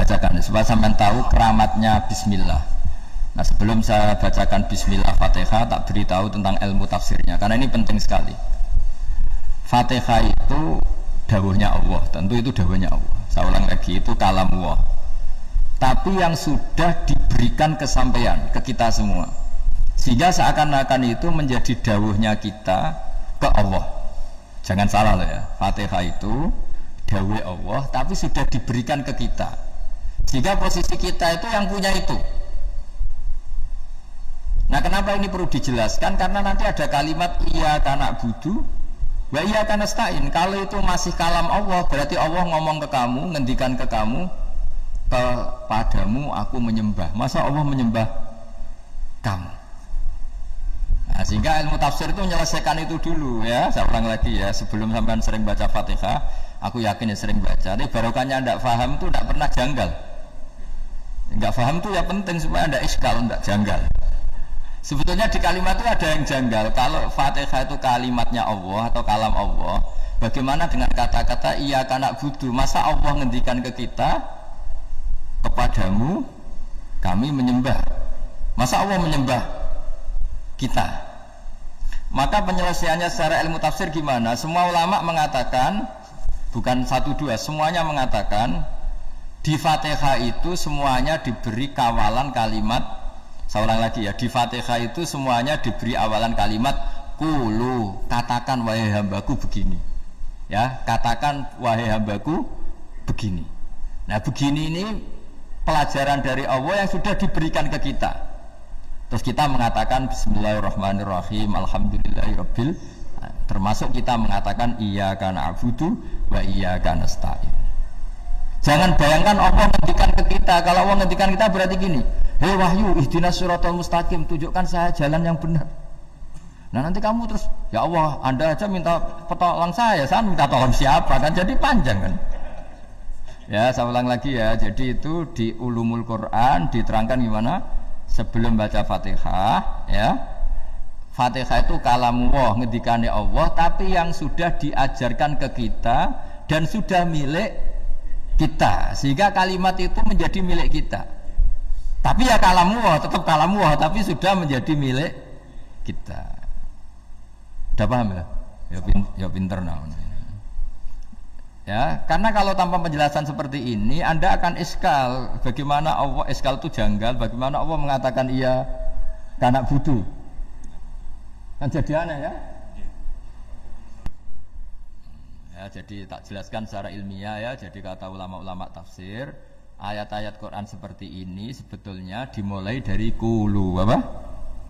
bacakan supaya sampean tahu keramatnya bismillah. Nah, sebelum saya bacakan bismillah Fatihah, tak beritahu tentang ilmu tafsirnya karena ini penting sekali. Fatihah itu dawuhnya Allah, tentu itu dawuhnya Allah. Saya ulang lagi, itu kalamullah. Tapi yang sudah diberikan kesampaian ke kita semua. Sehingga seakan-akan itu menjadi dawuhnya kita ke Allah. Jangan salah loh ya. Fatihah itu dawuh Allah tapi sudah diberikan ke kita. Sehingga posisi kita itu yang punya itu. Nah, kenapa ini perlu dijelaskan? Karena nanti ada kalimat iyyaka na'budu wa iyyaka nasta'in. Kalau itu masih kalam Allah, berarti Allah ngomong ke kamu, ngendikan ke kamu, kepadamu aku menyembah. Masa Allah menyembah kamu? Nah, sehingga ilmu tafsir itu menyelesaikan itu dulu ya. Saya ulang lagi ya, sebelum sampean sering baca Fatihah, aku yakin ya sering baca. Tapi barokahnya tidak paham itu tidak pernah janggal. Enggak paham itu ya penting supaya tidak iskal, tidak janggal. Sebetulnya di kalimat itu ada yang janggal. Kalau Fatihah itu kalimatnya Allah atau kalam Allah, bagaimana dengan kata-kata iyyaka na'budu? Masa Allah ngendikan ke kita, kepadamu kami menyembah? Masa Allah menyembah kita? Maka penyelesaiannya secara ilmu tafsir gimana? Semua ulama mengatakan, bukan satu dua, semuanya mengatakan di Fatihah itu semuanya diberi kawalan kalimat. Saya ulang lagi ya, di Fatihah itu semuanya diberi awalan kalimat qulu, katakan wahai hambaku begini. Ya, katakan wahai hambaku begini. Nah, begini ini pelajaran dari Allah yang sudah diberikan ke kita. Terus kita mengatakan bismillahirrahmanirrahim, alhamdulillahirabbil, termasuk kita mengatakan iyyaka na'budu wa iyyaka nasta'in. Jangan bayangkan Allah ngendikan ke kita. Kalau Allah ngendikan kita berarti gini, hei wahyu ihdinas siratal mustaqim, tunjukkan saya jalan yang benar. Nah, nanti kamu terus, ya Allah, Anda aja minta pertolongan saya minta tolong siapa? Kan jadi panjang kan. Ya, saya ulang lagi ya. Jadi itu di ulumul Quran diterangkan gimana? Sebelum baca Fatihah, ya. Fatihah itu kalamullah, ngendikane Allah, tapi yang sudah diajarkan ke kita dan sudah milik kita, sehingga kalimat itu menjadi milik kita. Tapi ya kalamullah, tetap kalamullah, tapi sudah menjadi milik kita. Udah paham ya? Ya pinter namanya. Ya, karena kalau tanpa penjelasan seperti ini, Anda akan iskal. Bagaimana Allah, iskal itu janggal. Bagaimana Allah mengatakan iya karena butuh? Kan jadi aneh ya. Ya, jadi tak jelaskan secara ilmiah ya. Jadi kata ulama-ulama tafsir, ayat-ayat Quran seperti ini sebetulnya dimulai dari qulu, apa?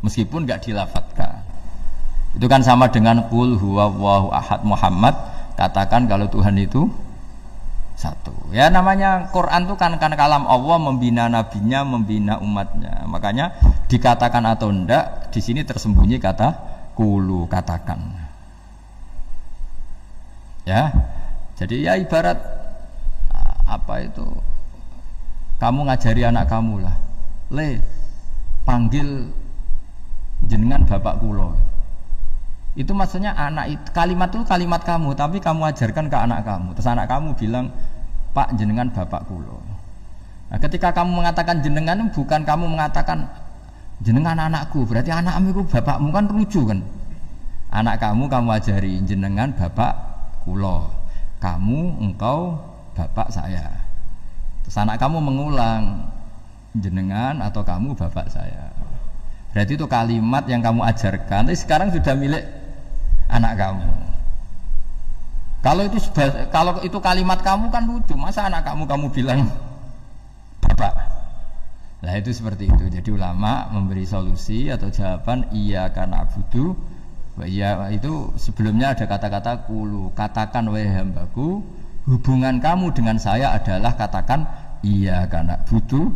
Meskipun enggak dilafatkan. Itu kan sama dengan qul huwallahu ahad Muhammad, katakan kalau Tuhan itu satu. Ya, namanya Quran itu kan kalam Allah, membina nabinya, membina umatnya. Makanya dikatakan atau enggak, di sini tersembunyi kata qulu, katakan. Ya, jadi ya ibarat apa itu, kamu ngajari anak kamu lah, panggil jenengan bapak kulo. Itu maksudnya anak itu, kalimat itu kalimat kamu, tapi kamu ajarkan ke anak kamu. Terus anak kamu bilang, Pak, jenengan bapak kulo. Nah, ketika kamu mengatakan jenengan, bukan kamu mengatakan jenengan anakku, berarti anakmu itu bapakmu, kan lucu kan? Anak kamu ajari jenengan bapak kulo, kamu engkau bapak saya. Terus anak kamu mengulang, jenengan atau kamu bapak saya. Berarti itu kalimat yang kamu ajarkan, tapi sekarang sudah milik anak kamu. Kalau itu kalimat kamu kan lucu, masa anak kamu bilang bapak? Nah, itu seperti itu. Jadi ulama memberi solusi atau jawaban iyyaka na'budu wa iya, itu sebelumnya ada kata-kata qulu, katakan wahai hambaku, hubungan kamu dengan saya adalah katakan iyyaka na'budu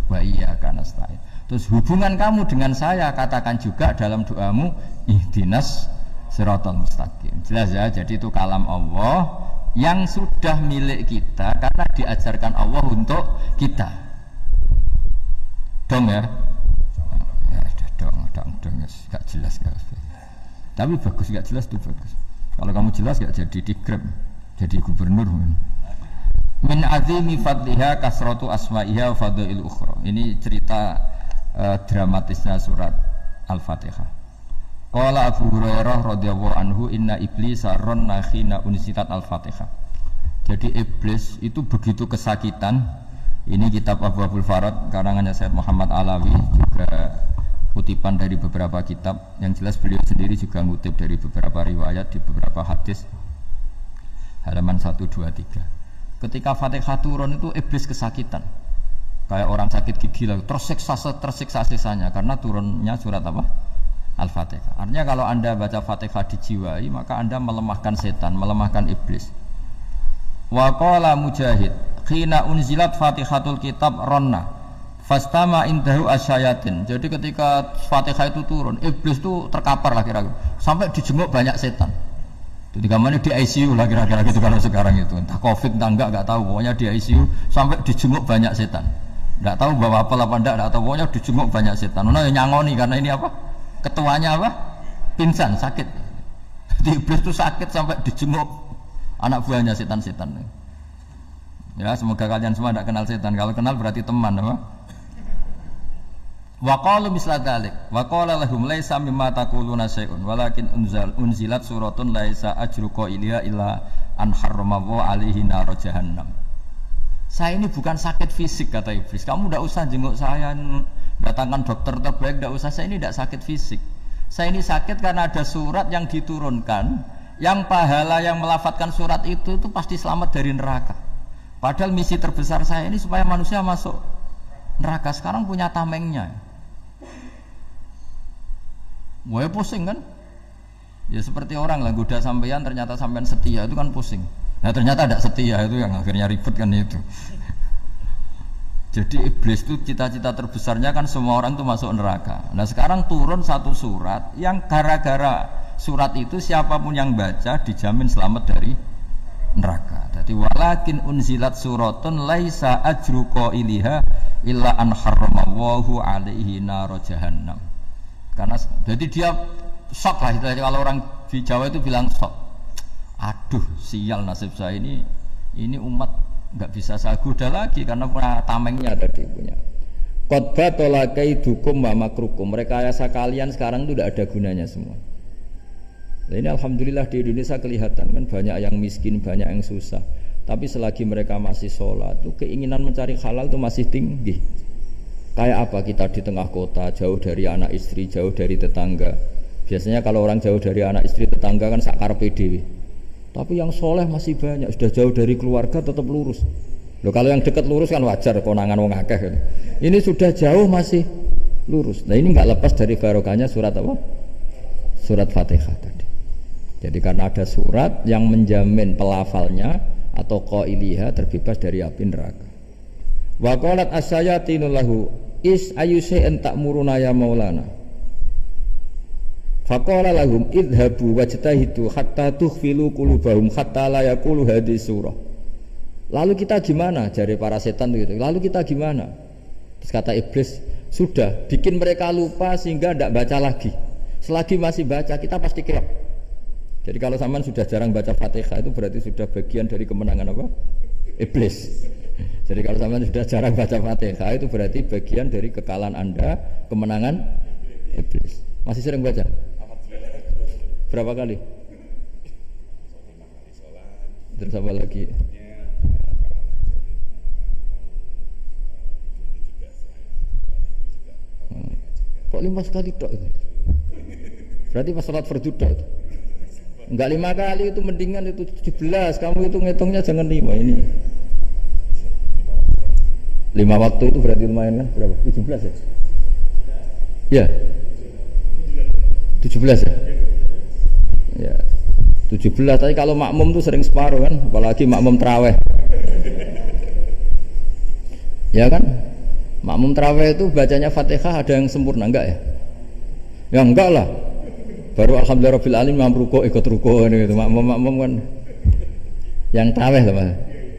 wa iyyaka nasta'in. Terus hubungan kamu dengan saya katakan juga dalam doamu ihdinas siratal mustaqim. Jelas ya, jadi itu kalam Allah yang sudah milik kita karena diajarkan Allah untuk kita. Dong ya? Ya dong, gak jelas gak. Tapi bagus, gak jelas itu bagus. Kalau kamu jelas gak jadi digrab, jadi gubernur. Min azimi fadliha kasratu asma'iha wa fadail ukhra. Ini cerita dramatisnya surat Al-Fatihah. Qala Abu Hurairah radhiyallahu anhu inna iblisa ranna khina unsitat Al-Fatihah. Jadi iblis itu begitu kesakitan. Ini kitab Abu Abdul Farad karangannya Sayyid Muhammad Alawi, juga kutipan dari beberapa kitab. Yang jelas beliau sendiri juga ngutip dari beberapa riwayat di beberapa hadis. Halaman 123. Ketika Fatihah turun itu iblis kesakitan, kayak orang sakit gigi lah, tersiksa sisanya karena turunnya surat apa? Al-Fatihah. Artinya kalau anda baca Fatihah dijiwai, maka anda melemahkan setan, melemahkan iblis. Wa qala Mujahid khina unzilat Fatihatul kitab ronna fastama indahu asyayatin. Jadi ketika Fatihah itu turun, iblis itu terkapar lah kira-kira, sampai dijenguk banyak setan. Jadi kamarnya di ICU lah kira-kira gitu kalau sekarang itu, entah COVID entah enggak tahu, pokoknya di ICU sampai dijenguk banyak setan. Enggak tahu bawa apa enggak tahu, pokoknya dijenguk banyak setan. Nah nyangoni karena ini apa? Ketuanya apa? Pingsan, sakit. Jadi iblis itu sakit sampai dijenguk anak buahnya setan-setan. Ya semoga kalian semua tidak kenal setan. Kalau kenal berarti teman apa? Wa qalu misla dzalik wa qala lahum laisa mimma taquluna syai'un walakin unzilat suratun laisa ajruqa ilaiha illa an harrama alaihi nar jahannam. Saya ini bukan sakit fisik kata iblis. Kamu tidak usah jenguk saya, datangkan dokter terbaik, tidak usah. Saya ini tidak sakit fisik. Saya ini sakit karena ada surat yang diturunkan, yang pahala yang melafadzkan surat itu pasti selamat dari neraka. Padahal misi terbesar saya ini supaya manusia masuk neraka. Sekarang punya tamengnya. Wah pusing kan? Ya seperti orang lah goda sampean, ternyata sampean setia, itu kan pusing. Nah ternyata tidak setia, itu yang akhirnya ribet kan itu. Jadi iblis itu cita-cita terbesarnya kan semua orang itu masuk neraka. Nah sekarang turun satu surat yang gara-gara surat itu siapapun yang baca dijamin selamat dari neraka. Jadi walakin unzilat suratun laisa ajru qailiha illa an harramallahu alaihi nar jahannam. Karena jadi dia shock lah itu. Kalau orang di Jawa itu bilang shock. Aduh sial nasib saya ini umat nggak bisa saya goda lagi karena punya tamengnya tadi punya. Qad batala kaidukum wa makrukum. Rekayasa kalian sekarang itu tidak ada gunanya semua. Nah, ini alhamdulillah di Indonesia kelihatan kan banyak yang miskin, banyak yang susah. Tapi selagi mereka masih sholat, itu keinginan mencari halal itu masih tinggi. Kayak apa kita di tengah kota, jauh dari anak istri, jauh dari tetangga. Biasanya kalau orang jauh dari anak istri, tetangga kan sakar PDW. Tapi yang soleh masih banyak, sudah jauh dari keluarga tetap lurus. Loh kalau yang dekat lurus kan wajar, konangan wong akeh. Ini sudah jauh masih lurus. Nah ini nggak lepas dari barokahnya surat apa? Surat Fatihah tadi. Jadi karena ada surat yang menjamin pelafalnya atau qailiha terbebas dari api neraka. Wa qalat asyayatinu lahu is ayyusai'an ta'muruna ya maulana. Faqala lahum idhabu wajtahidu hatta tukhfilu qulubahum hatta la yaqulu hadhihi surah. Lalu kita gimana? Jari para setan gitu. Lalu kita gimana? Terus kata iblis, sudah bikin mereka lupa sehingga tidak baca lagi. Selagi masih baca kita pasti kelak. Jadi kalau sampean sudah jarang baca Fatihah itu berarti sudah bagian dari kemenangan apa? Iblis. Jadi kalau sampean sudah jarang baca Fatihah itu berarti bagian dari kekalahan Anda, kemenangan iblis. Masih sering baca? Berapa kali? Terus apa lagi? Kok 5 kali tok itu? Berarti pas salat fardu tok itu. Enggak 5 kali itu mendingan itu 17. Kamu itu ngitungnya jangan 5 ini. 5 waktu itu berarti lumayan kan? Berapa? 17 ya? Ya. 17 ya? Ya. 17 tapi kalau makmum tuh sering separuh kan, apalagi makmum tarawih. Ya kan? Makmum tarawih itu bacanya Fatihah ada yang sempurna enggak ya? Ya enggak lah. Baru alhamdulillahirabbil alamin mampu ruku ikut ruku gitu. Makmum kan yang tarawih lah Mas.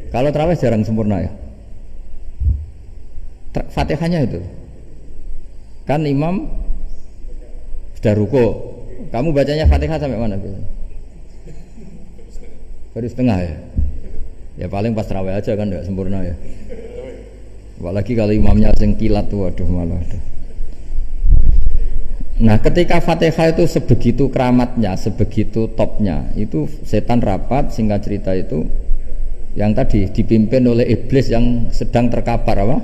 Kalau tarawih jarang sempurna ya. Fatihahnya itu. Kan imam sudah ruku. Kamu bacanya Fatihah sampai mana biasanya? Baru setengah ya. Ya paling pas tarawih aja kan enggak sempurna ya. Apalagi kalau imamnya sing kilat tuh, waduh malah. Nah, ketika Fatihah itu sebegitu keramatnya, sebegitu topnya, itu setan rapat, singkat cerita itu yang tadi dipimpin oleh iblis yang sedang terkapar apa?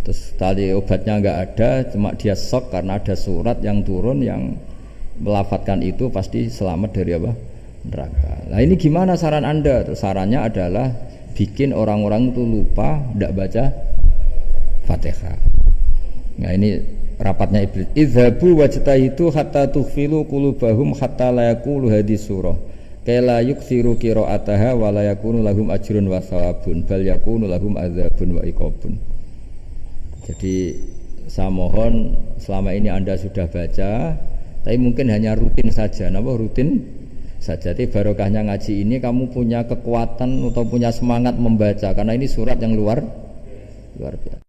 Terus tali obatnya nggak ada, cuma dia shock karena ada surat yang turun yang melafatkan itu pasti selamat dari apa? Neraka. Nah ini gimana saran Anda? Sarannya adalah bikin orang-orang itu lupa, tidak baca Fatihah. Nah ini rapatnya iblis. Idhabu wajtahidu hatta tughfilu qulubahum hatta la yaqulu hadis surah. Kala yuksiru qira'ataha wa la yakunu lahum ajrun wa thawabun bal yakunu lahum adzabun wa iqabun. Jadi saya mohon selama ini Anda sudah baca, tapi mungkin hanya rutin saja. Napa rutin saja? Tapi barokahnya ngaji ini kamu punya kekuatan atau punya semangat membaca karena ini surat yang luar biasa.